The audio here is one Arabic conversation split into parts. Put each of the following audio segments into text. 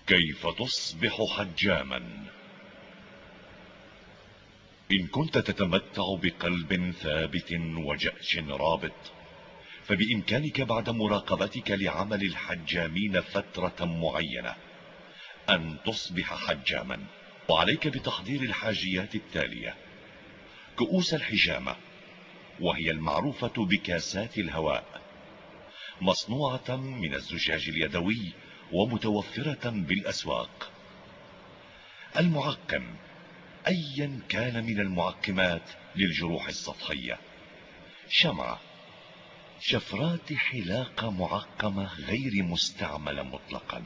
كيف تصبح حجاما؟ إن كنت تتمتع بقلب ثابت وجأش رابط، فبإمكانك بعد مراقبتك لعمل الحجامين فترة معينة أن تصبح حجاما. وعليك بتحضير الحاجيات التالية: كؤوس الحجامة، وهي المعروفة بكاسات الهواء، مصنوعة من الزجاج اليدوي ومتوفرة بالأسواق. المعقم، أيا كان من المعقمات للجروح السطحية. شمعة، شفرات حلاقة معقمة غير مستعملة مطلقا.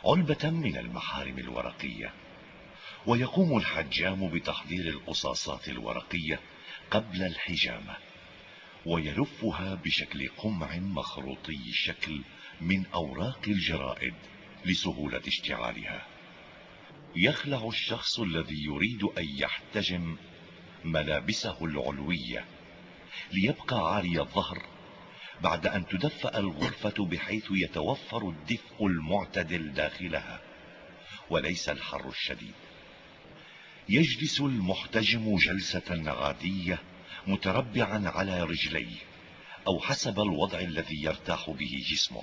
علبة من المحارم الورقية. ويقوم الحجام بتحضير القصاصات الورقية قبل الحجامة، ويلفها بشكل قمع مخروطي الشكل من أوراق الجرائد لسهولة اشتعالها. يخلع الشخص الذي يريد أن يحتجم ملابسه العلوية ليبقى عاري الظهر بعد أن تدفأ الغرفة بحيث يتوفر الدفء المعتدل داخلها وليس الحر الشديد. يجلس المحتجم جلسة عادية متربعا على رجليه أو حسب الوضع الذي يرتاح به جسمه.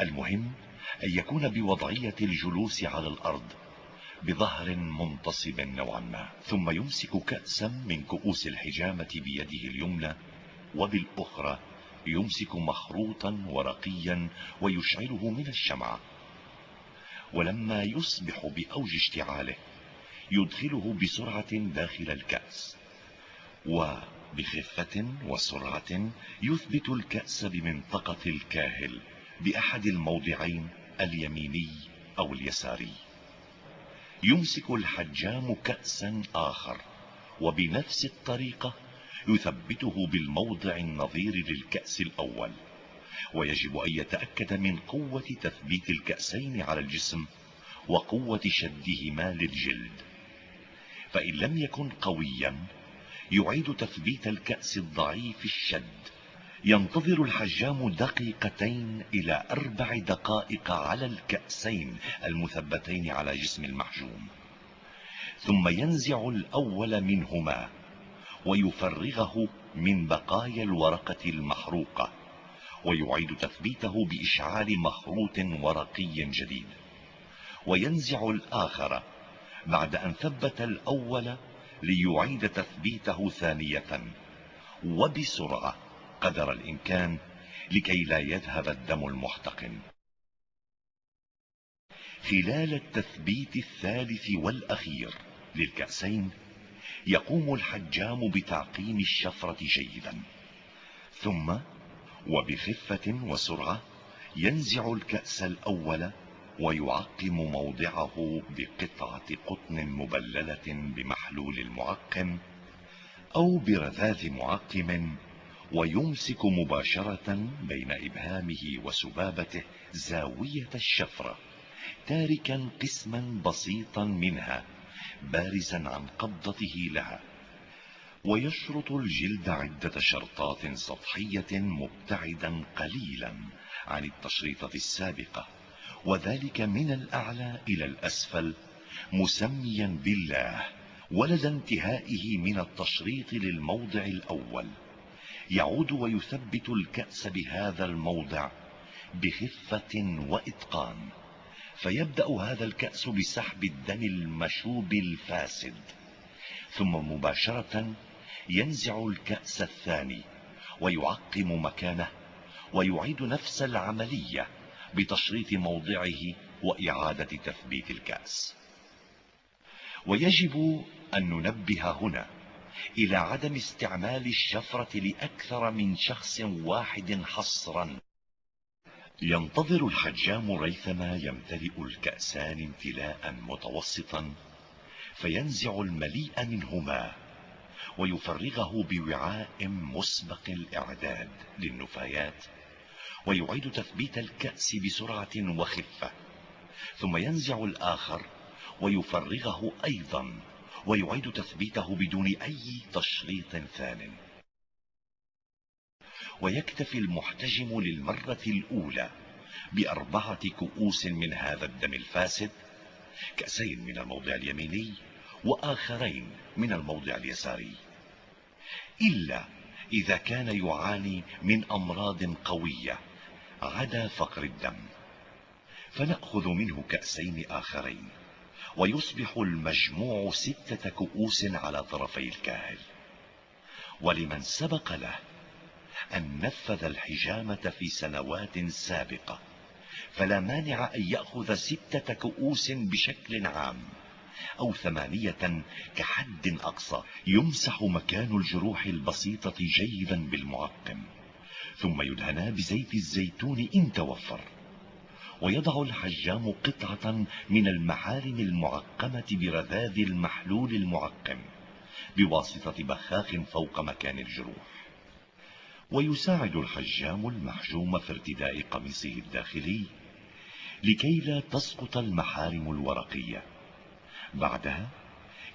المهم أن يكون بوضعية الجلوس على الأرض بظهر منتصب نوعا ما، ثم يمسك كأسا من كؤوس الحجامة بيده اليمنى، وبالأخرى يمسك مخروطا ورقيا ويشعله من الشمعة. ولما يصبح بأوج اشتعاله يدخله بسرعة داخل الكأس، وبخفة وسرعة يثبت الكأس بمنطقة الكاهل بأحد الموضعين اليميني أو اليساري. يمسك الحجام كأسا آخر وبنفس الطريقة يثبته بالموضع النظير للكأس الأول، ويجب أن يتأكد من قوة تثبيت الكأسين على الجسم وقوة شدهما للجلد. فإن لم يكن قويا يعيد تثبيت الكأس الضعيف الشد. ينتظر الحجام 2 إلى 4 دقائق على الكأسين المثبتين على جسم المحجوم، ثم ينزع الأول منهما ويفرغه من بقايا الورقة المحروقة، ويعيد تثبيته بإشعال مخروط ورقي جديد، وينزع الآخر بعد أن ثبت الأول ليعيد تثبيته ثانية وبسرعة قدر الإمكان لكي لا يذهب الدم المحتقن. خلال التثبيت الثالث والأخير للكأسين يقوم الحجام بتعقيم الشفرة جيدا، ثم وبخفة وسرعة ينزع الكأس الأول ويعقم موضعه بقطعة قطن مبللة بمحلول المعقم أو برذاذ معقم، ويمسك مباشرة بين إبهامه وسبابته زاوية الشفرة، تاركا قسما بسيطا منها بارزا عن قبضته لها، ويشرط الجلد عدة شرطات سطحية مبتعدا قليلا عن التشريطة السابقة، وذلك من الأعلى إلى الأسفل، مسميا بالله، ولدى انتهائه من التشريط للموضع الأول يعود ويثبت الكأس بهذا الموضع بخفة وإتقان، فيبدأ هذا الكأس بسحب الدم المشوب الفاسد، ثم مباشرة ينزع الكأس الثاني ويعقم مكانه، ويعيد نفس العملية بتشريط موضعه وإعادة تثبيت الكأس. ويجب أن ننبه هنا إلى عدم استعمال الشفرة لأكثر من شخص واحد حصرا. ينتظر الحجام ريثما يمتلئ الكأسان امتلاء متوسطا، فينزع المليء منهما ويفرغه بوعاء مسبق الإعداد للنفايات، ويعيد تثبيت الكأس بسرعة وخفة، ثم ينزع الآخر ويفرغه أيضا ويعيد تثبيته بدون أي تشريط ثان. ويكتفي المحتجم للمرة الأولى ب4 كؤوس من هذا الدم الفاسد، كأسين من الموضع اليميني وآخرين من الموضع اليساري، إلا إذا كان يعاني من أمراض قوية عدا فقر الدم، فنأخذ منه كأسين آخرين، ويصبح المجموع 6 كؤوس على طرفي الكاهل. ولمن سبق له أن نفذ الحجامة في سنوات سابقة فلا مانع أن يأخذ 6 كؤوس بشكل عام، أو 8 كحد أقصى، يمسح مكان الجروح البسيطة جيدا بالمعقم، ثم يدهنا بزيت الزيتون إن توفر، ويضع الحجام قطعة من المعالم المعقمة برذاذ المحلول المعقم بواسطة بخاخ فوق مكان الجروح. ويساعد الحجام المحجوم في ارتداء قميصه الداخلي لكي لا تسقط المحارم الورقية. بعدها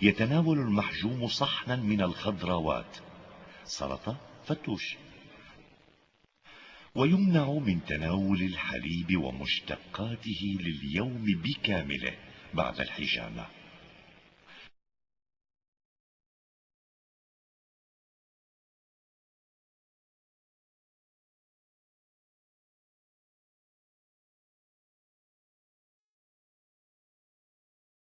يتناول المحجوم صحنا من الخضروات، سلطة، فتوش، ويمنع من تناول الحليب ومشتقاته لليوم بكامله بعد الحجامة.